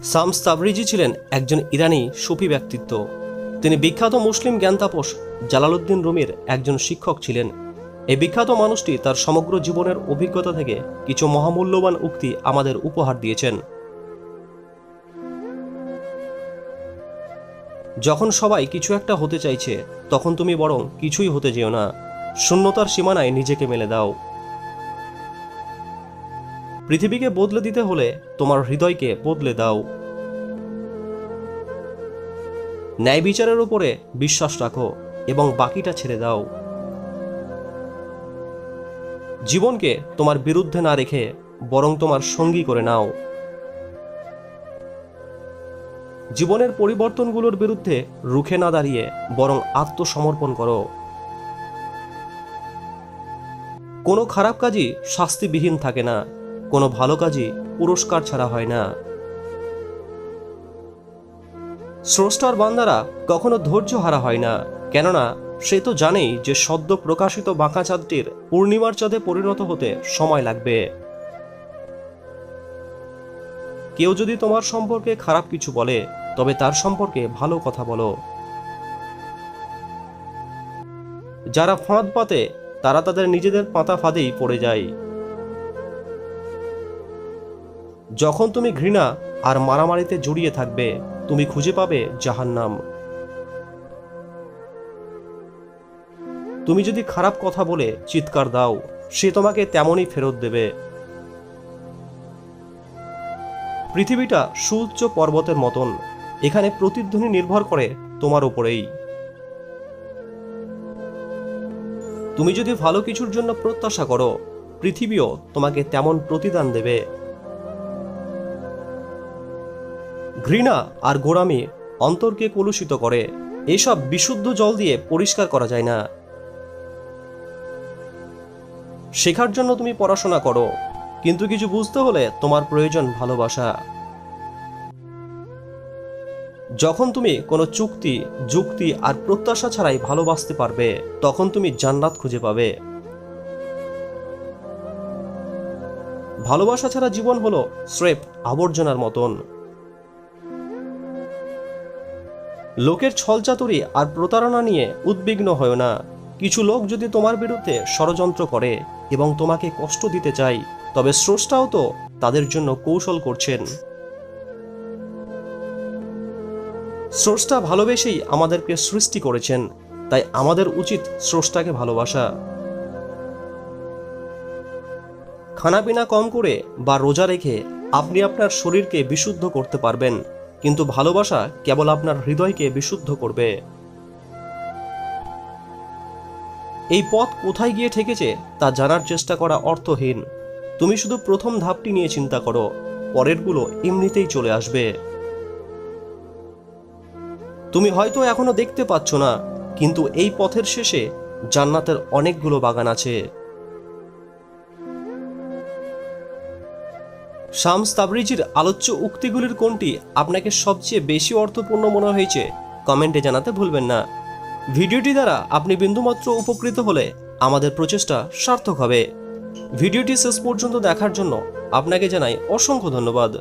Shams Tabrizi ছিলেন একজন ইরানি সুফি ব্যক্তিত্ব। তিনি বিখ্যাত মুসলিম জ্ঞানতাপস জালালউদ্দিন রুমির একজন শিক্ষক ছিলেন। এই বিখ্যাত মানুষটি তার সমগ্র জীবনের অভিজ্ঞতা থেকে কিছু মহামূল্যবান উক্তি আমাদের উপহার দিয়েছেন। যখন সবাই কিছু একটা হতে চাইছে, তখন তুমি বরং কিছুই হতে যেও না, শূন্যতার সীমানায় নিজেকে মেলে দাও। পৃথিবীকে বদলে দিতে হলে তোমার হৃদয়কে বদলে দাও। ন্যায় বিচারের উপরে বিশ্বাস রাখো এবং বাকিটা ছেড়ে দাও। জীবনকে তোমার বিরুদ্ধে না রেখে বরং তোমার সঙ্গী করে নাও। জীবনের পরিবর্তনগুলোর বিরুদ্ধে রুখে না দাঁড়িয়ে বরং আত্মসমর্পণ করো। কোনো খারাপ কাজই শাস্তিবিহীন থাকে না, কোনো ভালো কাজই পুরস্কার ছাড়া হয় না। স্রষ্টার বান্দারা কখনো ধৈর্য হারা হয় না, কেননা সে তো জানেই যে সদ্য প্রকাশিত বাঁকা চাঁদটির পূর্ণিমার চাঁদে পরিণত হতে সময় লাগবে। কেউ যদি তোমার সম্পর্কে খারাপ কিছু বলে, তবে তার সম্পর্কে ভালো কথা বলো। যারা ফাঁদ পাতে তারা তাদের নিজেদের পাতা ফাঁদেই পড়ে যায়। যখন তুমি ঘৃণা আর মারামারিতে জড়িয়ে থাকবে, তুমি খুঁজে পাবে জাহান্নাম। তুমি যদি খারাপ কথা বলে চিৎকার দাও, সে তোমাকে তেমনই ফেরত দেবে। পৃথিবীটা সুউচ্চ পর্বতের মতন, এখানে প্রতিধ্বনি নির্ভর করে তোমার উপরেই। তুমি যদি ভালো কিছুর জন্য প্রত্যাশা করো, পৃথিবীও তোমাকে তেমন প্রতিদান দেবে। ঘৃণা আর গোঁড়ামি অন্তরকে কলুষিত করে, এসব বিশুদ্ধ জল দিয়ে পরিষ্কার করা যায় না। শেখার জন্য তুমি পড়াশোনা করো, কিন্তু কিছু বুঝতে হলে তোমার প্রয়োজন ভালোবাসা। যখন তুমি কোনো চুক্তি, যুক্তি আর প্রত্যাশা ছাড়াই ভালোবাসতে পারবে, তখন তুমি জান্নাত খুঁজে পাবে। ভালোবাসা ছাড়া জীবন হলো স্রেফ আবর্জনার মতন। লোকের ছলচাতুরি আর প্রতারণা নিয়ে উদ্বিগ্ন হয় না। কিছু লোক যদি তোমার বিরুদ্ধে ষড়যন্ত্র করে এবং তোমাকে কষ্ট দিতে চায়, তবে স্রষ্টাও তো তাদের জন্য কৌশল করছেন। স্রষ্টা ভালোবেসেই আমাদেরকে সৃষ্টি করেছেন, তাই আমাদের উচিত স্রষ্টাকে ভালোবাসা। খানাপিনা কম করে বা রোজা রেখে আপনি আপনার শরীরকে বিশুদ্ধ করতে পারবেন, কিন্তু ভালোবাসা কেবল আপনার হৃদয়কে বিশুদ্ধ করবে। এই পথ কোথায় গিয়ে ঠেকেছে তা জানার চেষ্টা করা অর্থহীন। তুমি শুধু প্রথম ধাপটি নিয়ে চিন্তা করো, পরেরগুলো এমনিতেই চলে আসবে। তুমি হয়তো এখনো দেখতে পাচ্ছ না, কিন্তু এই পথের শেষে জান্নাতের অনেকগুলো বাগান আছে। শামস তাবরিজির আলোচ্য উক্তিগুলির কোনটি আপনাকে সবচেয়ে বেশি অর্থপূর্ণ মনে হয়েছে কমেন্টে জানাতে ভুলবেন না। ভিডিওটি দ্বারা আপনি বিন্দুমাত্র উপকৃত হলে আমাদের প্রচেষ্টা সার্থক হবে। ভিডিওটি শেষ পর্যন্ত দেখার জন্য আপনাকে জানাই অসংখ্য ধন্যবাদ।